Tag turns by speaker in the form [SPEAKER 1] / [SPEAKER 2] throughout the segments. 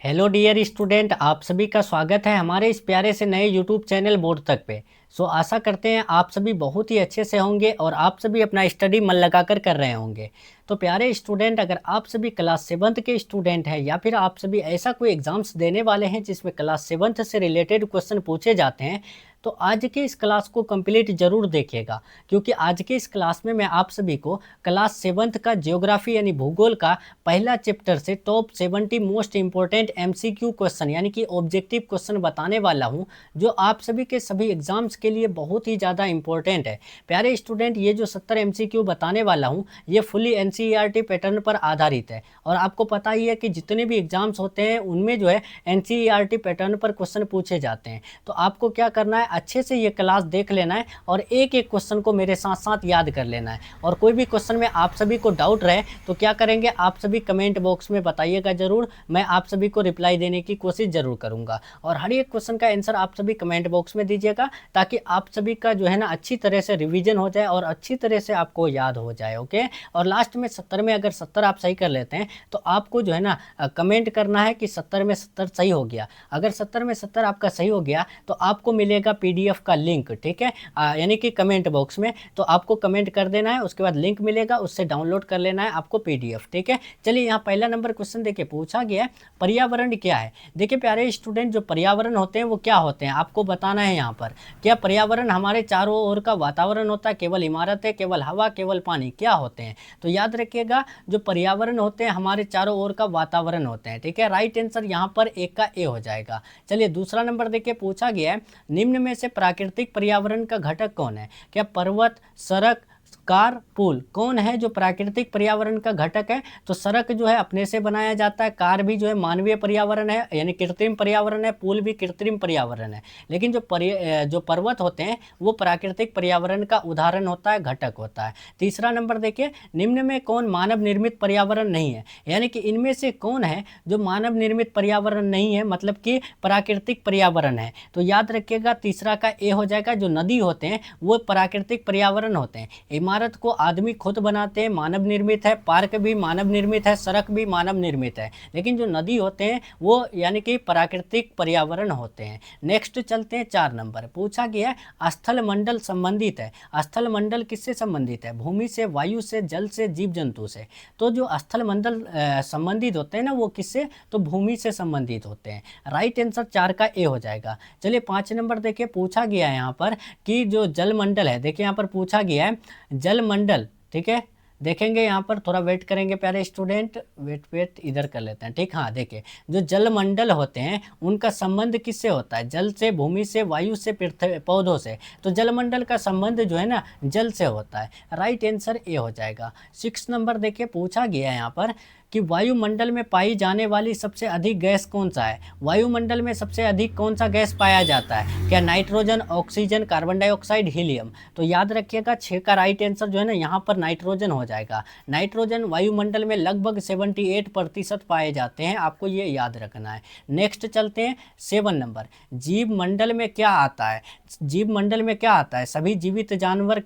[SPEAKER 1] Hello dear student, आप सभी का स्वागत है हमारे इस प्यारे से नए यूट्यूब चैनल बोर्ड तक पे। आशा करते हैं आप सभी बहुत ही अच्छे से होंगे और आप सभी अपना स्टडी मन लगाकर कर रहे होंगे। तो प्यारे स्टूडेंट, अगर आप सभी क्लास 7th के स्टूडेंट हैं या फिर आप सभी ऐसा कोई एग्जाम्स देने वाले हैं जिसमें क्लास 7th से रिलेटेड क्वेश्चन पूछे जाते हैं, तो आज के इस क्लास को कंप्लीट जरूर देखिएगा, क्योंकि आज के इस क्लास में मैं आप सभी को क्लास 7th का ज्योग्राफी यानी भूगोल का पहला चैप्टर से top 70 most important MCQ question यानी कि ऑब्जेक्टिव क्वेश्चन बताने वाला हूं, जो आप सभी के सभी एग्जाम्स के लिए बहुत ही ज़्यादा इंपॉर्टेंट है। प्यारे स्टूडेंट, ये जो 70 एमसीक्यू बताने वाला हूँ ये फुली एनसीईआरटी पैटर्न पर आधारित है और आपको पता ही है कि जितने भी एग्जाम्स होते हैं उनमें जो है एनसीईआरटी पैटर्न पर क्वेश्चन पूछे जाते हैं। तो आपको क्या करना है, अच्छे से ये क्लास देख लेना है और एक एक क्वेश्चन को मेरे साथ साथ याद कर लेना है। और कोई भी क्वेश्चन में आप सभी को डाउट रहे तो क्या करेंगे, आप सभी कमेंट बॉक्स में बताइएगा जरूर, मैं आप सभी को रिप्लाई देने की कोशिश जरूर करूंगा। और हर एक क्वेश्चन का आंसर आप सभी कमेंट बॉक्स में दीजिएगा, ताकि आप सभी का जो है ना अच्छी तरह से रिवीजन हो जाए और अच्छी तरह से आपको याद हो जाए। ओके, और लास्ट में 70 में अगर 70 आप सही कर लेते हैं तो आपको जो है ना कमेंट करना है कि 70 में 70 सही हो गया। अगर 70 में 70 आपका सही हो गया तो आपको मिलेगा पीडीएफ का लिंक, ठीक है, यानी कि कमेंट बॉक्स में। तो आपको कमेंट कर देना है, उसके बाद लिंक मिलेगा, उससे डाउनलोड कर लेना है आपको पीडीएफ, ठीक है। चलिए, यहाँ पहला नंबर क्वेश्चन देखिए पूछा गया है, पर्यावरण क्या है। देखिए प्यारे स्टूडेंट, जो पर्यावरण होते हैं वो क्या होते हैं आपको बताना है यहाँ पर। क्या पर्यावरण हमारे चारों ओर का वातावरण होता है, केवल इमारत है, केवल हवा, केवल पानी, क्या होते हैं? तो याद रखिएगा, जो पर्यावरण होते हैं हमारे चारों ओर का वातावरण होते हैं, ठीक है। राइट आंसर यहाँ पर एक का ए हो जाएगा। चलिए दूसरा नंबर देखिए पूछा गया है, निम्न में से प्राकृतिक पर्यावरण का घटक कौन है? क्या पर्वत, सड़क, कार, पुल, कौन है जो प्राकृतिक पर्यावरण का घटक है? तो सड़क जो है अपने से बनाया जाता है, कार भी जो है मानवीय पर्यावरण है यानी कृत्रिम पर्यावरण है, पुल भी कृत्रिम पर्यावरण है। लेकिन जो पर्वत होते हैं वो प्राकृतिक पर्यावरण का उदाहरण होता है, घटक होता है। तीसरा नंबर देखिए, निम्न में कौन मानव निर्मित पर्यावरण नहीं है? यानी कि इनमें से कौन है जो मानव निर्मित पर्यावरण नहीं है, मतलब कि प्राकृतिक पर्यावरण है? तो याद रखिएगा तीसरा का ए हो जाएगा, जो नदी होते हैं वो प्राकृतिक पर्यावरण होते हैं। इमारत को आदमी खुद बनाते हैं, मानव निर्मित है। पार्क भी मानव निर्मित है, सड़क भी मानव निर्मित है। लेकिन जो नदी होते हैं वो यानी कि प्राकृतिक पर्यावरण होते हैं। नेक्स्ट चलते हैं, 4 नंबर पूछा गया है, स्थल मंडल संबंधित है। स्थल मंडल किससे संबंधित है? भूमि से, वायु से, जल से, जीव जंतु से। तो जो स्थल मंडल संबंधित होते हैं ना वो किससे? तो भूमि से संबंधित होते हैं। राइट आंसर 4 का ए हो जाएगा। चलिए 5 नंबर देखिए पूछा गया है यहाँ पर कि जो जल मंडल है, देखिए यहाँ पर पूछा गया है जलमंडल, ठीक है। देखेंगे यहाँ पर, थोड़ा वेट करेंगे प्यारे स्टूडेंट, वेट इधर कर लेते हैं, ठीक। हाँ देखिए, जो जलमंडल होते हैं उनका संबंध किससे होता है? जल से, भूमि से, वायु से, पृथ्वी, पौधों से। तो जलमंडल का संबंध जो है ना जल से होता है। राइट आंसर ए हो जाएगा। 6 नंबर देखिए पूछा गया है यहाँ पर कि वायुमंडल में पाई जाने वाली सबसे अधिक गैस कौन सा है? वायुमंडल में सबसे अधिक कौन सा गैस पाया जाता है? क्या nitrogen, oxygen, carbon dioxide, helium? तो याद रखिएगा 6 का राइट आंसर जो है ना यहाँ पर नाइट्रोजन हो जाएगा। नाइट्रोजन वायुमंडल में लगभग 78% पाए जाते हैं, आपको ये याद रखना है। नेक्स्ट चलते हैं 7 नंबर, जीव मंडल में क्या आता है? जीव मंडल में क्या आता है? सभी जीवित जानवर,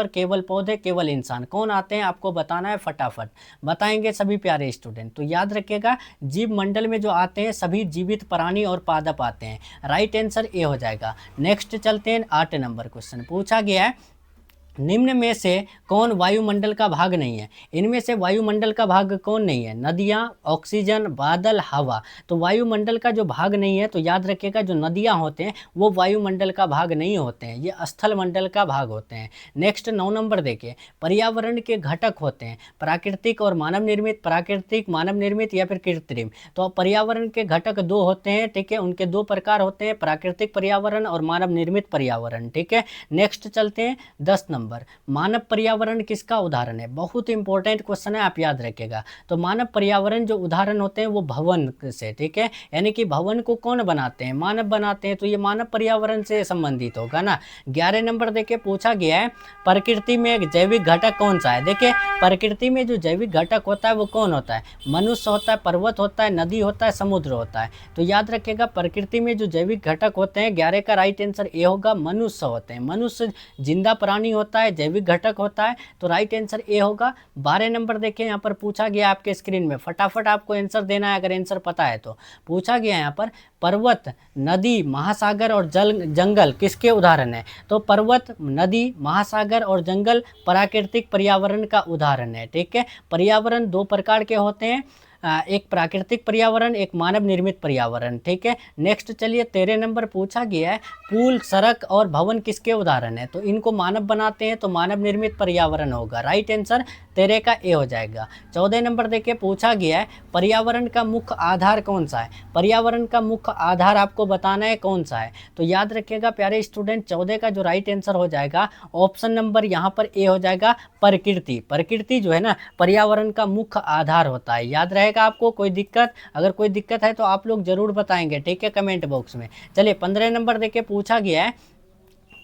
[SPEAKER 1] केवल पौधे, केवल इंसान, कौन आते हैं आपको बताना है, फटाफट बताएंगे सभी प्यारे स्टूडेंट। तो याद रखिएगा जीव मंडल में जो आते हैं सभी जीवित प्राणी और पादप आते हैं। राइट आंसर ए हो जाएगा। नेक्स्ट चलते हैं 8 नंबर क्वेश्चन पूछा गया है, निम्न में से कौन वायुमंडल का भाग नहीं है? इनमें से वायुमंडल का भाग कौन नहीं है? नदियाँ, ऑक्सीजन, बादल, हवा। तो वायुमंडल का जो भाग नहीं है, तो याद रखिएगा जो नदियाँ होते हैं वो वायुमंडल का भाग नहीं होते हैं, ये स्थल मंडल का भाग होते हैं। नेक्स्ट 9 नंबर देखिए, पर्यावरण के घटक होते हैं प्राकृतिक और मानव निर्मित, प्राकृतिक, मानव निर्मित या फिर कृत्रिम। तो पर्यावरण के घटक 2 होते हैं, ठीक है, उनके 2 प्रकार होते हैं, प्राकृतिक पर्यावरण और मानव निर्मित पर्यावरण, ठीक है। नेक्स्ट चलते हैं 10 नंबर, मानव पर्यावरण किसका उदाहरण है? बहुत इंपॉर्टेंट क्वेश्चन है, आप याद रखिएगा। तो मानव पर्यावरण जो उदाहरण होते हैं वो भवन से, ठीक है, यानी कि भवन को कौन बनाते हैं? मानव बनाते हैं, तो ये मानव पर्यावरण से संबंधित होगा ना। 11 नंबर देखिए पूछा गया है, प्रकृति में एक जैविक घटक कौन सा है? देखिए प्रकृति में जो जैविक घटक होता है वो कौन होता है? मनुष्य होता है, पर्वत होता है, नदी होता है, समुद्र होता है। तो याद रखिएगा प्रकृति में जो जैविक घटक होते हैं, 11 का राइट आंसर ए होगा, मनुष्य होते हैं। मनुष्य जिंदा प्राणी होता होता है, जैविक घटक होता है, तो राइट आंसर ए होगा। 12 नंबर देखिए यहाँ पर पूछा गया आपके स्क्रीन में, फटाफट आपको आंसर देना है अगर आंसर पता है तो। पूछा गया यहाँ पर पर्वत, नदी, महासागर और जंगल किसके उदाहरण है? तो पर्वत, नदी, महासागर और जंगल प्राकृतिक पर्यावरण का उदाहरण है। ठीक है, पर्यावरण दो प्रकार के होते हैं, एक प्राकृतिक पर्यावरण, एक मानव निर्मित पर्यावरण। ठीक है, नेक्स्ट चलिए 13 नंबर पूछा गया है पुल, सड़क और भवन किसके उदाहरण है? तो इनको मानव बनाते हैं तो मानव निर्मित पर्यावरण होगा। राइट आंसर 13 का ए हो जाएगा। 14 नंबर देखिए पूछा गया है पर्यावरण का मुख्य आधार कौन सा है? पर्यावरण का मुख्य आधार आपको बताना है कौन सा है? तो याद रखिएगा प्यारे स्टूडेंट, 14 का जो राइट आंसर हो जाएगा ऑप्शन नंबर यहाँ पर ए हो जाएगा, प्रकृति। प्रकृति जो है ना पर्यावरण का मुख्य आधार होता है। याद रहेगा आपको? कोई दिक्कत? अगर कोई दिक्कत है तो आप लोग जरूर बताएंगे, ठीक है, कमेंट बॉक्स में। चलिए 15 नंबर देखिए पूछा गया है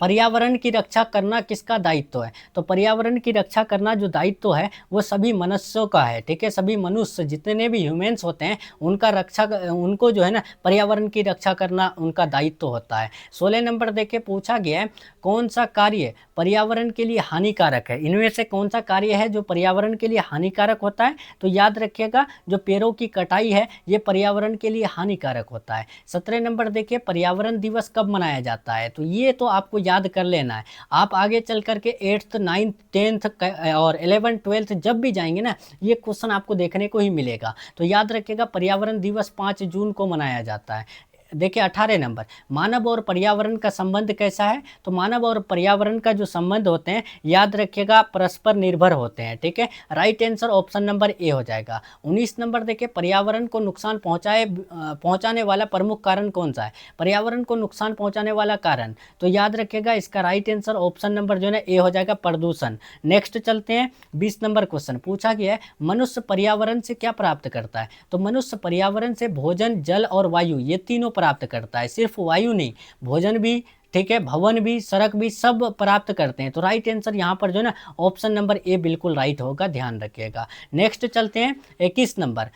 [SPEAKER 1] पर्यावरण की रक्षा करना किसका दायित्व है? तो पर्यावरण की रक्षा करना जो दायित्व है वो सभी मनुष्यों का है। ठीक है, सभी मनुष्य जितने भी ह्यूमंस होते हैं उनको जो है ना पर्यावरण की रक्षा करना उनका दायित्व होता है। 16 नंबर देखिए पूछा गया है कौन सा कार्य पर्यावरण के लिए हानिकारक है? इनमें से कौन सा कार्य है जो पर्यावरण के लिए हानिकारक होता है? तो याद रखिएगा जो पेड़ों की कटाई है ये पर्यावरण के लिए हानिकारक होता है। 17 नंबर देखिए पर्यावरण दिवस कब मनाया जाता है? तो ये तो आपको याद कर लेना है। आप आगे चल करके 8th 9th 10th और 11th 12th जब भी जाएंगे ना ये क्वेश्चन आपको देखने को ही मिलेगा। तो याद रखिएगा पर्यावरण दिवस 5 जून को मनाया जाता है। देखिए 18 नंबर मानव और पर्यावरण का संबंध कैसा है? तो मानव और पर्यावरण का जो संबंध होते हैं याद रखिएगा परस्पर निर्भर होते हैं। ठीक है, right answer option number A हो जाएगा। 19 नंबर देखिए पर्यावरण को नुकसान पहुंचाने वाला प्रमुख कारण कौन सा है? पर्यावरण को नुकसान पहुंचाने वाला कारण, तो याद रखिएगा इसका राइट आंसर ऑप्शन नंबर जो है ना ए हो जाएगा, प्रदूषण। नेक्स्ट चलते हैं 20 नंबर क्वेश्चन पूछा गया है मनुष्य पर्यावरण से क्या प्राप्त करता है? तो मनुष्य पर्यावरण से भोजन, जल और वायु ये तीनों प्राप्त करता है। सिर्फ वायु नहीं, भोजन भी, ठीक है, भवन भी, सड़क भी, सब प्राप्त करते हैं। तो राइट आंसर यहाँ पर जो है ना ऑप्शन नंबर ए बिल्कुल राइट होगा, ध्यान रखिएगा। नेक्स्ट चलते हैं 21 नंबर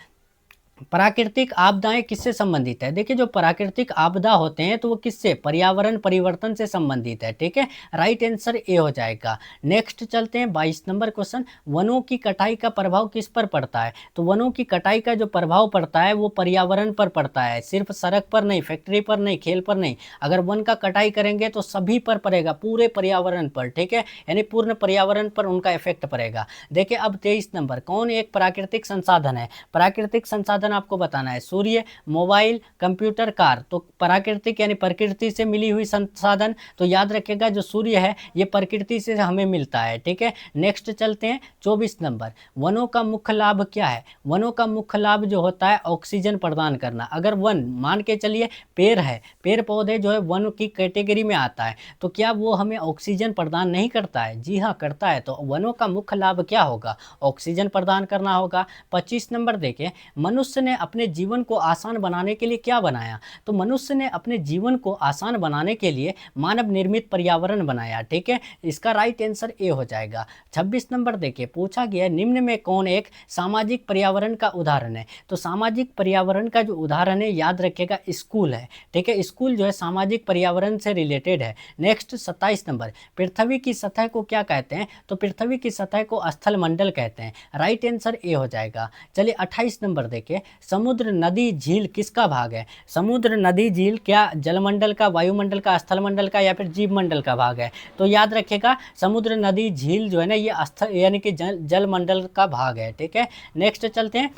[SPEAKER 1] प्राकृतिक आपदाएं किससे संबंधित है? देखिए जो प्राकृतिक आपदा होते हैं तो वो किससे? पर्यावरण परिवर्तन से संबंधित है। ठीक है, राइट आंसर ए हो जाएगा। नेक्स्ट चलते हैं 22 नंबर क्वेश्चन वनों की कटाई का प्रभाव किस पर पड़ता है? तो वनों की कटाई का जो प्रभाव पड़ता है वो पर्यावरण पर पड़ता है, सिर्फ सड़क पर नहीं, फैक्ट्री पर नहीं, खेल पर नहीं। अगर वन का कटाई करेंगे तो सभी पर पड़ेगा, पूरे पर्यावरण पर। ठीक है, यानी पूर्ण पर्यावरण पर उनका इफेक्ट पड़ेगा। देखिए अब 23 नंबर कौन एक प्राकृतिक संसाधन है? प्राकृतिक संसाधन आपको बताना है सूर्य, मोबाइल, कंप्यूटर, कार। तो प्राकृतिक यानी प्रकृति से मिली हुई संसाधन, तो याद रखिएगा जो सूर्य है ये प्रकृति से हमें मिलता है। ठीक है, नेक्स्ट चलते हैं 24 नंबर वनों का मुख्य लाभ क्या है? वनों का मुख्य लाभ जो होता है ऑक्सीजन प्रदान करना। अगर वन मान के चलिए पेड़ है, पेड़ पौधे जो है वन की कैटेगरी में आता है, तो क्या वो हमें ऑक्सीजन प्रदान नहीं करता है? जी हाँ करता है। तो वनों का मुख्य लाभ क्या होगा? ऑक्सीजन प्रदान करना होगा। 25 नंबर देखें मनुष्य ने अपने जीवन को आसान बनाने के लिए क्या बनाया? तो मनुष्य ने अपने जीवन को आसान बनाने के लिए मानव निर्मित पर्यावरण बनाया। ठीक है, इसका राइट आंसर ए हो जाएगा। 26 नंबर देखिए पूछा गया निम्न में कौन एक सामाजिक पर्यावरण का उदाहरण है? तो सामाजिक पर्यावरण का जो उदाहरण है याद रखिएगा स्कूल है। ठीक है, स्कूल जो है सामाजिक पर्यावरण से रिलेटेड है। नेक्स्ट 27 नंबर पृथ्वी की सतह को क्या कहते हैं? तो पृथ्वी की सतह को स्थल मंडल कहते हैं। राइट आंसर ए हो जाएगा। चलिए 28 नंबर देखिए समुद्र, नदी, झील किसका भाग है? समुद्र, नदी, झील क्या जलमंडल का, वायुमंडल का, स्थल मंडल का या फिर जीव मंडल का भाग है? तो याद रखिएगा समुद्र, नदी, झील जो है ना ये स्थल यानी कि जलमंडल का भाग है। ठीक है, नेक्स्ट चलते हैं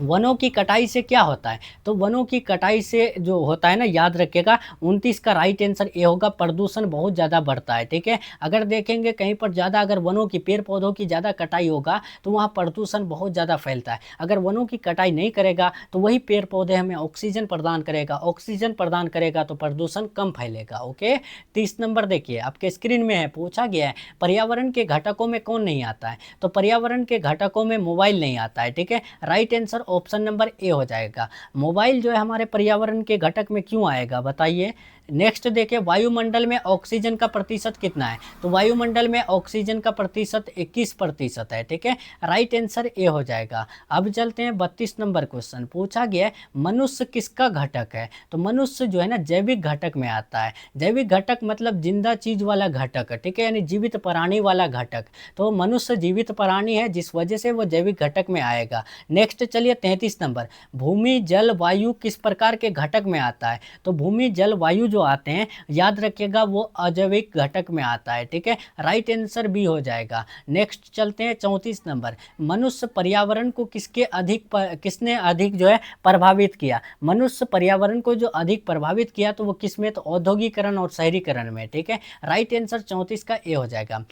[SPEAKER 1] वनों की कटाई से क्या होता है? तो वनों की कटाई से जो होता है ना याद रखिएगा 29 का राइट आंसर ये होगा, प्रदूषण बहुत ज़्यादा बढ़ता है। ठीक है, अगर देखेंगे कहीं पर ज़्यादा अगर वनों की, पेड़ पौधों की ज़्यादा कटाई होगा तो वहाँ प्रदूषण बहुत ज़्यादा फैलता है। अगर वनों की कटाई नहीं करेगा तो वही पेड़ पौधे हमें ऑक्सीजन प्रदान करेगा, ऑक्सीजन प्रदान करेगा तो प्रदूषण कम फैलेगा। ओके, 30 नंबर देखिए आपके स्क्रीन में है, पूछा गया है पर्यावरण के घटकों में कौन नहीं आता है? तो पर्यावरण के घटकों में मोबाइल नहीं आता है। ठीक है, right answer option number A हो जाएगा। मोबाइल जो है हमारे पर्यावरण के घटक में क्यों आएगा बताइए। नेक्स्ट देखिए, वायुमंडल में ऑक्सीजन का प्रतिशत कितना है, तो वायुमंडल में ऑक्सीजन का प्रतिशत 21% है, ठीक है, राइट आंसर ए हो जाएगा। अब चलते हैं 32 नंबर क्वेश्चन, पूछा गया है मनुष्य किसका घटक है, तो मनुष्य जो है ना जैविक घटक में आता है। जैविक घटक मतलब जिंदा चीज वाला घटक, ठीक है, यानी जीवित प्राणी वाला घटक। तो मनुष्य जीवित प्राणी है, जिस वजह से वो जैविक घटक में आएगा। नेक्स्ट चलिए 33 नंबर, भूमि जल वायु किस प्रकार के घटक में आता है, तो भूमि जल वायु जो आते हैं, याद रखिएगा वो अजैविक घटक में आता है, ठीक है, राइट आंसर बी हो जाएगा। नेक्स्ट चलते हैं 34 नंबर, मनुष्य पर्यावरण को किसने अधिक जो है प्रभावित किया। मनुष्य पर्यावरण को जो अधिक प्रभावित किया तो वो किस में, तो औद्योगिकरण और शहरीकरण में, ठीक है, राइट आंसर 34 का ए हो जाएगा।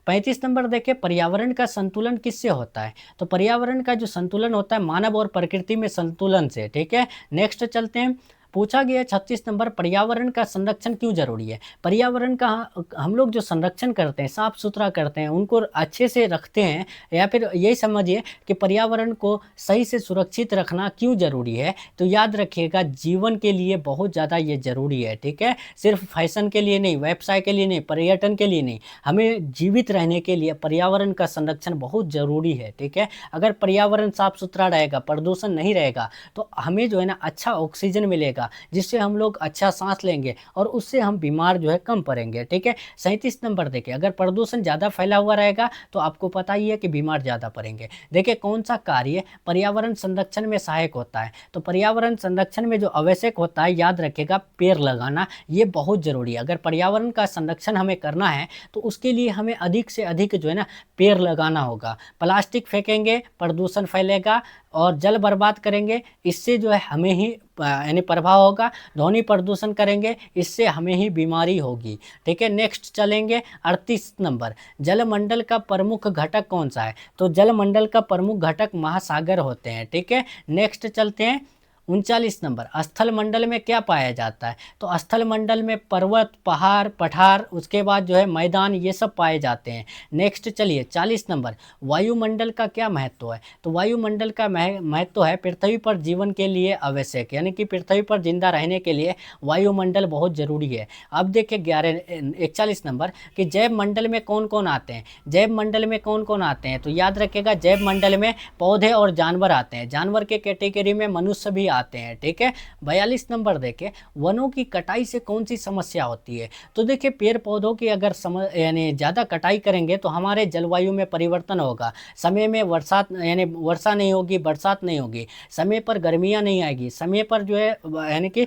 [SPEAKER 1] 35 नंबर देखिए, पर्यावरण का संतुलन किससे होता है, तो पर्यावरण का जो संतुलन होता है मानव और प्रकृति में संतुलन से, ठीक है। नेक्स्ट चलते हैं, पूछा गया 36 नंबर, पर्यावरण का संरक्षण क्यों जरूरी है। पर्यावरण का हम लोग जो संरक्षण करते हैं, साफ सुथरा करते हैं, उनको अच्छे से रखते हैं, या फिर यही समझिए कि पर्यावरण को सही से सुरक्षित रखना क्यों जरूरी है, तो याद रखिएगा जीवन के लिए बहुत ज़्यादा ये जरूरी है, ठीक है, सिर्फ फैशन के लिए नहीं, व्यवसाय के लिए नहीं, पर्यटन के लिए नहीं, हमें जीवित रहने के लिए पर्यावरण का संरक्षण बहुत जरूरी है, ठीक है। अगर पर्यावरण साफ सुथरा रहेगा, प्रदूषण नहीं रहेगा, तो हमें जो है ना अच्छा ऑक्सीजन मिलेगा, जिससे हम लोग अच्छा सांस लेंगे और उससे हम बीमार जो है कम पड़ेंगे, ठीक है। 37 नंबर देखिए, अगर प्रदूषण ज़्यादा फैला हुआ रहेगा तो आपको पता ही है कि बीमार ज़्यादा पड़ेंगे। देखिए कौन सा कार्य पर्यावरण संरक्षण में सहायक होता है, तो पर्यावरण संरक्षण में जो आवश्यक होता है, याद रखिएगा पेड़ लगाना, ये बहुत ज़रूरी है। अगर पर्यावरण का संरक्षण हमें करना है तो उसके लिए हमें अधिक से अधिक जो है ना पेड़ लगाना होगा। प्लास्टिक फेंकेंगे प्रदूषण फैलेगा, और जल बर्बाद करेंगे, इससे जो है हमें ही यानी प्रभाव होगा। ध्वनि प्रदूषण करेंगे, इससे हमें ही बीमारी होगी, ठीक है। नेक्स्ट चलेंगे 38 नंबर, जलमंडल का प्रमुख घटक कौन सा है, तो जलमंडल का प्रमुख घटक महासागर होते हैं, ठीक है। नेक्स्ट चलते हैं 39 नंबर, स्थल मंडल में क्या पाया जाता है, तो स्थल मंडल में पर्वत, पहाड़, पठार, उसके बाद जो है मैदान, ये सब पाए जाते हैं। नेक्स्ट चलिए 40 नंबर, वायुमंडल का क्या महत्व है, तो वायुमंडल का महत्व है पृथ्वी पर जीवन के लिए आवश्यक, यानी कि पृथ्वी पर जिंदा रहने के लिए वायुमंडल बहुत जरूरी है। अब देखिए 41 नंबर कि जैव मंडल में कौन कौन आते हैं, जैव मंडल में कौन कौन आते हैं, तो याद रखिएगा जैव मंडल में पौधे और जानवर आते हैं, जानवर के कैटेगरी में मनुष्य भी आते हैं, ठीक है। 42 नंबर देखिए, वनों की कटाई से कौन सी समस्या होती है, तो देखिए पेड़ पौधों की अगर यानी ज़्यादा कटाई करेंगे तो हमारे जलवायु में परिवर्तन होगा, समय में बरसात यानी वर्षा नहीं होगी, बरसात नहीं होगी, समय पर गर्मियाँ नहीं आएगी, समय पर जो है यानी कि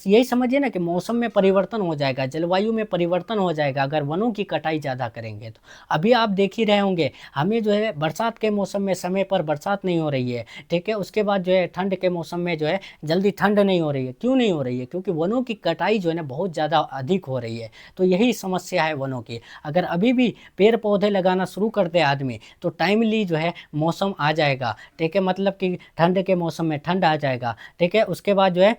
[SPEAKER 1] यही समझिए ना कि मौसम में परिवर्तन हो जाएगा, जलवायु में परिवर्तन हो जाएगा अगर वनों की कटाई ज़्यादा करेंगे तो। अभी आप देख ही रहे होंगे हमें जो है बरसात के मौसम में समय पर बरसात नहीं हो रही है, ठीक है, उसके बाद जो है ठंड के मौसम में जो है जल्दी ठंड नहीं हो रही है। क्यों नहीं हो रही है, क्योंकि वनों की कटाई जो है ना बहुत ज़्यादा अधिक हो रही है, तो यही समस्या है वनों की। अगर अभी भी पेड़ पौधे लगाना शुरू कर दे आदमी तो टाइमली जो है मौसम आ जाएगा, ठीक है, मतलब कि ठंड के मौसम में ठंड आ जाएगा, ठीक है, उसके बाद जो है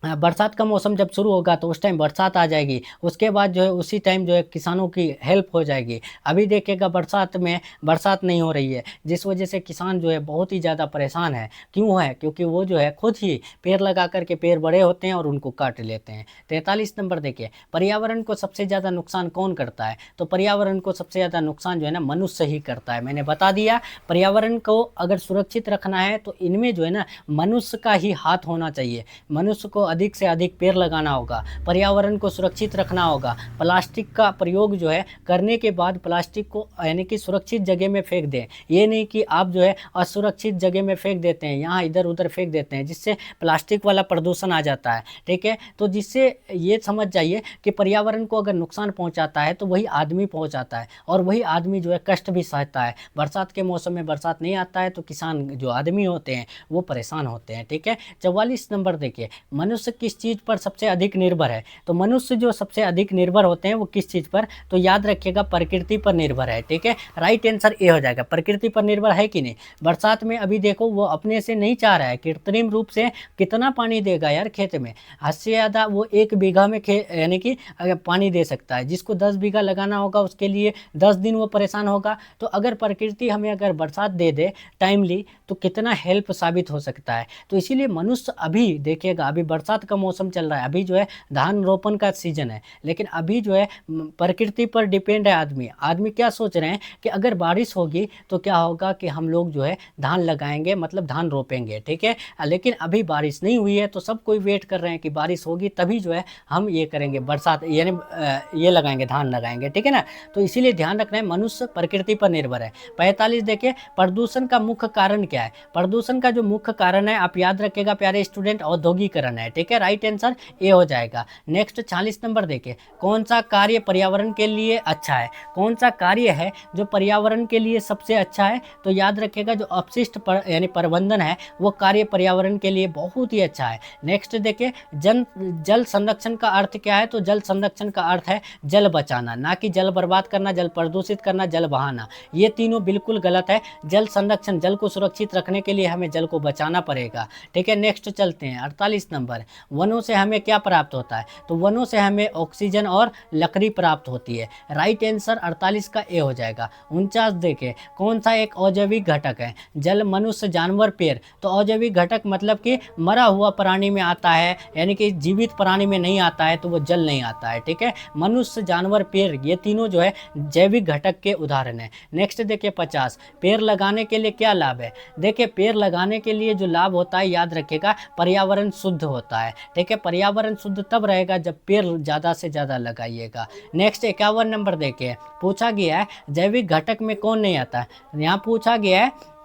[SPEAKER 1] बरसात का मौसम जब शुरू होगा तो उस टाइम बरसात आ जाएगी, उसके बाद जो है उसी टाइम जो है किसानों की हेल्प हो जाएगी। अभी देखिएगा बरसात में बरसात नहीं हो रही है, जिस वजह से किसान जो है बहुत ही ज़्यादा परेशान है। क्यों है, क्योंकि वो जो है खुद ही पेड़ लगा करके पेड़ बड़े होते हैं और उनको काट लेते हैं। 43 नंबर देखिए, पर्यावरण को सबसे ज़्यादा नुकसान कौन करता है, तो पर्यावरण को सबसे ज़्यादा नुकसान जो है ना मनुष्य ही करता है। मैंने बता दिया, पर्यावरण को अगर सुरक्षित रखना है तो इनमें जो है ना मनुष्य का ही हाथ होना चाहिए, मनुष्य को अधिक से अधिक पेड़ लगाना होगा, पर्यावरण को सुरक्षित रखना होगा। प्लास्टिक का प्रयोग जो है करने के बाद प्लास्टिक को यानी कि सुरक्षित जगह में फेंक दें, ये नहीं कि आप जो है असुरक्षित जगह में फेंक देते हैं, यहाँ इधर उधर फेंक देते हैं, जिससे प्लास्टिक वाला प्रदूषण आ जाता है, ठीक है। तो जिससे ये समझ जाइए कि पर्यावरण को अगर नुकसान पहुँचाता है तो वही आदमी पहुँचाता है, और वही आदमी जो है कष्ट भी सहता है। बरसात के मौसम में बरसात नहीं आता है तो किसान जो आदमी होते हैं वो परेशान होते हैं, ठीक है। 44 नंबर देखिए, मनुष्य मनुष्य किस चीज़ पर सबसे अधिक निर्भर है? तो मनुष्य जो सबसे अधिक निर्भर होते हैं वो किस चीज़ पर? तो याद रखिएगा प्रकृति पर निर्भर है, ठीक है। राइट आंसर ए हो जाएगा, प्रकृति पर निर्भर है कि नहीं। बरसात में अभी देखो वो अपने से नहीं चाह रहा है, कृत्रिम रूप से कितना पानी देगा यार खेत में, हद से ज़्यादा वो 1 बीघा में यानी कि पानी दे सकता है। जिसको 10 बीघा लगाना होगा उसके लिए 10 दिन वो परेशान होगा। तो अगर प्रकृति हमें अगर बरसात दे दे टाइमली तो कितना हेल्प साबित हो सकता है। तो इसीलिए मनुष्य अभी देखिएगा, अभी बरसात का मौसम चल रहा है, अभी जो है धान रोपण का सीजन है, लेकिन अभी जो है प्रकृति पर डिपेंड है आदमी। आदमी क्या सोच रहे हैं कि अगर बारिश होगी तो क्या होगा कि हम लोग जो है धान लगाएंगे, मतलब धान रोपेंगे, ठीक है। लेकिन अभी बारिश नहीं हुई है तो सब कोई वेट कर रहे हैं कि बारिश होगी तभी जो है हम ये करेंगे, बरसात यानी ये लगाएंगे, धान लगाएंगे, ठीक है ना। तो इसीलिए ध्यान रखना है मनुष्य प्रकृति पर निर्भर है। 45 देखिए, प्रदूषण का मुख्य कारण क्या है? प्रदूषण का जो मुख्य कारण है आप याद रखिएगा प्यारे स्टूडेंट, औद्योगिकरण है, ठीक है। राइट आंसर ए हो जाएगा। नेक्स्ट 40 नंबर देखिए, कौन सा कार्य पर्यावरण के लिए अच्छा है? कौन सा कार्य है जो पर्यावरण के लिए सबसे अच्छा है? तो याद रखिएगा जो अपशिष्ट यानी प्रबंधन है वो कार्य पर्यावरण के लिए बहुत ही अच्छा है। नेक्स्ट देखिए, जल संरक्षण का अर्थ क्या है? तो जल संरक्षण का अर्थ है जल बचाना, ना कि जल बर्बाद करना, जल प्रदूषित करना, जल बहाना। ये तीनों बिल्कुल गलत है। जल संरक्षण, जल को सुरक्षित रखने के लिए हमें जल को बचाना पड़ेगा, ठीक है। नेक्स्ट चलते हैं 48 नंबर, वनों से हमें क्या प्राप्त होता है? तो वनों से हमें ऑक्सीजन और लकड़ी प्राप्त होती है। राइट आंसर 48 का ए हो जाएगा। 49 देखें, कौन सा एक अजैविक घटक है? जल, मनुष्य, जानवर, पेड़। तो अजैविक घटक मतलब कि मरा हुआ प्राणी में आता है, यानी कि जीवित प्राणी में नहीं आता है तो वो जल नहीं आता है, ठीक है। मनुष्य, जानवर, पेड़ ये तीनों जो है जैविक घटक के उदाहरण है। नेक्स्ट देखिए 50, पेड़ लगाने के लिए क्या लाभ है? देखिए पेड़ लगाने के लिए जो लाभ होता है याद रखिएगा, पर्यावरण शुद्ध होता है, ठीक है। पर्यावरण शुद्ध तब रहेगा जब पेड़ ज़्यादा से ज़्यादा लगाइएगा। नेक्स्ट 51 नंबर देखिए, पूछा गया है जैविक घटक में कौन नहीं आता है? यहाँ पूछा गया है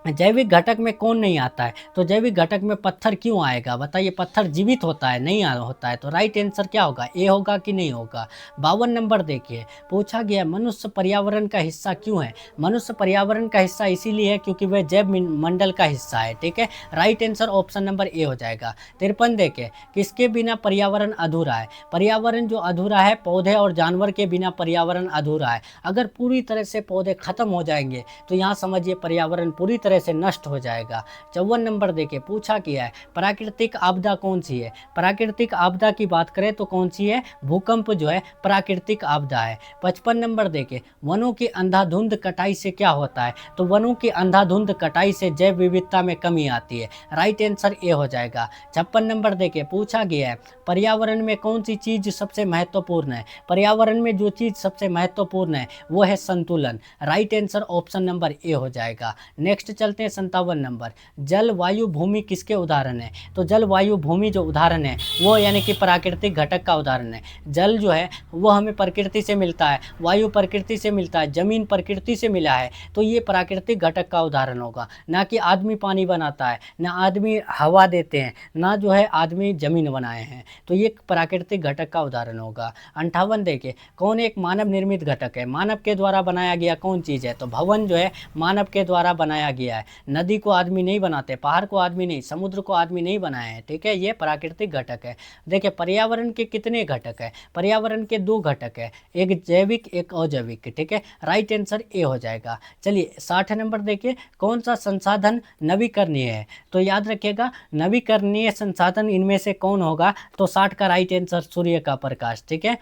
[SPEAKER 1] जैविक घटक में कौन नहीं आता है? तो जैविक घटक में पत्थर क्यों आएगा? बताइए, पत्थर जीवित होता है, नहीं होता है। तो राइट आंसर क्या होगा? ए होगा कि नहीं होगा? 52 नंबर देखिए, पूछा गया मनुष्य पर्यावरण का हिस्सा क्यों है? मनुष्य पर्यावरण का हिस्सा इसीलिए है क्योंकि वह जैव मंडल का हिस्सा है, ठीक है। Right answer option number A हो जाएगा। 53 देखिए, किसके बिना पर्यावरण अधूरा है? पर्यावरण जो अधूरा है, पौधे और जानवर के बिना पर्यावरण अधूरा है। अगर पूरी तरह से पौधे खत्म हो जाएंगे तो यहाँ समझिए पर्यावरण पूरी तरह से नष्ट हो जाएगा। 54 नंबर देखिए, पूछा किया है प्राकृतिक आपदा कौन सी है? प्राकृतिक आपदा की बात करें तो कौन सी है? भूकंप जो है प्राकृतिक आपदा है। 55 नंबर देखिए, वनों की अंधाधुंध कटाई से क्या होता है? तो वनों की अंधाधुंध कटाई से जैव विविधता में कमी आती है। राइट आंसर ए हो जाएगा। 56 नंबर देखिए, पूछा गया है पर्यावरण में कौन सी चीज सबसे महत्वपूर्ण है? पर्यावरण में जो चीज सबसे महत्वपूर्ण है वो है संतुलन। Right answer option number A हो जाएगा। नेक्स्ट चलते हैं 57 नंबर, जल, वायु, भूमि किसके उदाहरण है? तो जल, वायु, भूमि जो उदाहरण है वो यानी कि प्राकृतिक घटक का उदाहरण है। जल जो है वो हमें प्रकृति से मिलता है, वायु प्रकृति से मिलता है, जमीन प्रकृति से मिला है, तो ये प्राकृतिक घटक का उदाहरण होगा। ना कि आदमी पानी बनाता है, ना आदमी हवा देते हैं, ना जो है आदमी जमीन बनाए हैं, तो ये प्राकृतिक घटक का उदाहरण होगा। 58 देखिए, कौन एक मानव निर्मित घटक है? मानव के द्वारा बनाया गया कौन चीज़ है? तो भवन जो है मानव के द्वारा बनाया गया है। नदी को आदमी नहीं बनाते, पहाड़ को आदमी नहीं, समुद्र को आदमी नहीं बनाए हैं, ठीक है। ये प्राकृतिक घटक है। देखिए पर्यावरण के कितने घटक है? पर्यावरण के 2 घटक है, एक जैविक एक अजैविक, ठीक है। राइट आंसर ए हो जाएगा। चलिए 60 नंबर देखिए, कौन सा संसाधन नवीकरणीय है? तो याद रखिएगा नवीकरणीय संसाधन इनमें से कौन होगा? तो 60 का राइट आंसर सूर्य का प्रकाश, ठीक है।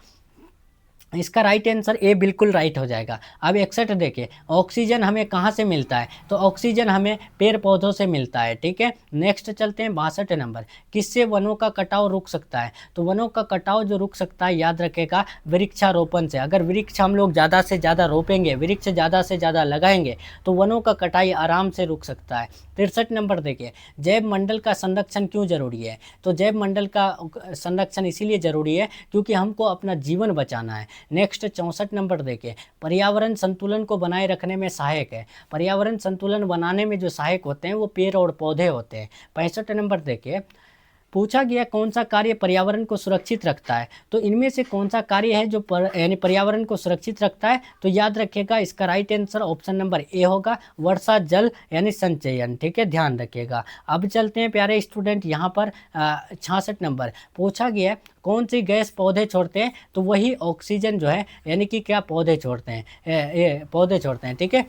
[SPEAKER 1] इसका राइट आंसर ए बिल्कुल राइट हो जाएगा। अब 61 देखिए, ऑक्सीजन हमें कहाँ से मिलता है? तो ऑक्सीजन हमें पेड़ पौधों से मिलता है, ठीक है। नेक्स्ट चलते हैं 62 नंबर, किससे वनों का कटाव रुक सकता है? तो वनों का कटाव जो रुक सकता है याद रखेगा वृक्षारोपण से। अगर वृक्ष हम लोग ज़्यादा से ज़्यादा रोपेंगे, वृक्ष ज़्यादा से ज़्यादा लगाएंगे तो वनों का कटाई आराम से रुक सकता है। 63 नंबर देखिए, जैव मंडल का संरक्षण क्यों जरूरी है? तो जैव मंडल का संरक्षण इसीलिए जरूरी है क्योंकि हमको अपना जीवन बचाना है। नेक्स्ट 64 नंबर देखिए, पर्यावरण संतुलन को बनाए रखने में सहायक है। पर्यावरण संतुलन बनाने में जो सहायक होते हैं वो पेड़ और पौधे होते हैं। 65 नंबर देखिए, पूछा गया कौन सा कार्य पर्यावरण को सुरक्षित रखता है, तो इनमें से कौन सा कार्य है जो यानी पर्यावरण को सुरक्षित रखता है, तो याद रखिएगा इसका right answer option number A होगा, वर्षा जल यानी संचयन। ठीक है, ध्यान रखिएगा। अब चलते हैं प्यारे स्टूडेंट यहाँ पर 66 नंबर पूछा गया कौन सी गैस पौधे छोड़ते हैं, तो वही ऑक्सीजन जो है यानी कि क्या पौधे छोड़ते हैं, ये पौधे छोड़ते हैं। ठीक है,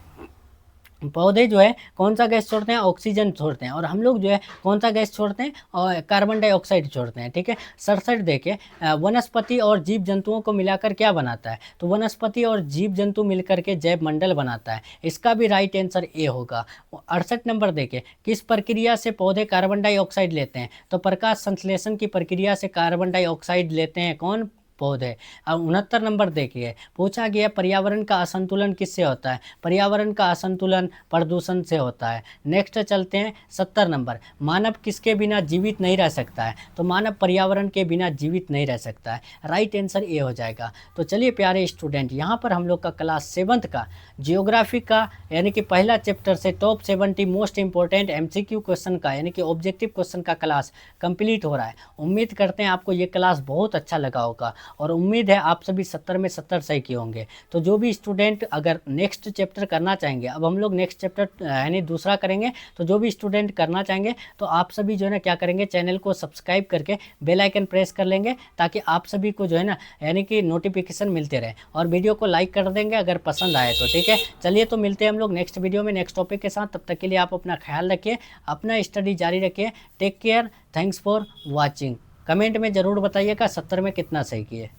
[SPEAKER 1] पौधे जो है कौन सा गैस छोड़ते हैं, ऑक्सीजन छोड़ते हैं, और हम लोग जो है कौन सा गैस छोड़ते हैं, और कार्बन डाइऑक्साइड छोड़ते हैं। ठीक है, 67 देखिए वनस्पति और जीव जंतुओं को मिलाकर क्या बनाता है, तो वनस्पति और जीव जंतु मिलकर के जैव मंडल बनाता है, इसका भी राइट आंसर ए होगा। 68 नंबर देखिए किस प्रक्रिया से पौधे कार्बन डाइऑक्साइड लेते हैं, तो प्रकाश संश्लेषण की प्रक्रिया से कार्बन डाइऑक्साइड लेते हैं कौन, पौधे। अब 69 नंबर देखिए पूछा गया पर्यावरण का असंतुलन किससे होता है, पर्यावरण का असंतुलन प्रदूषण से होता है। नेक्स्ट चलते हैं 70 नंबर मानव किसके बिना जीवित नहीं रह सकता है, तो मानव पर्यावरण के बिना जीवित नहीं रह सकता है, राइट आंसर ए हो जाएगा। तो चलिए प्यारे स्टूडेंट यहाँ पर हम लोग का क्लास 7th का जियोग्राफी का यानी कि पहला चैप्टर से top 70 most important MCQ question का यानी कि ऑब्जेक्टिव क्वेश्चन का क्लास कंप्लीट हो रहा है। उम्मीद करते हैं आपको ये क्लास बहुत अच्छा लगा होगा और उम्मीद है आप सभी 70 में 70 सही किए होंगे। तो जो भी स्टूडेंट अगर नेक्स्ट चैप्टर करना चाहेंगे, अब हम लोग नेक्स्ट चैप्टर यानी दूसरा करेंगे, तो जो भी स्टूडेंट करना चाहेंगे तो आप सभी जो है ना क्या करेंगे, चैनल को सब्सक्राइब करके बेल आइकन प्रेस कर लेंगे ताकि आप सभी को जो है ना यानी कि नोटिफिकेशन मिलते रहे, और वीडियो को लाइक कर देंगे अगर पसंद आए तो। ठीक है, चलिए तो मिलते हैं हम लोग नेक्स्ट वीडियो में नेक्स्ट टॉपिक के साथ। तब तक के लिए आप अपना ख्याल रखिए, अपना स्टडी जारी रखिए। Take care, thanks for watching. Comment में ज़रूर बताइएगा 70 में कितना सही किए।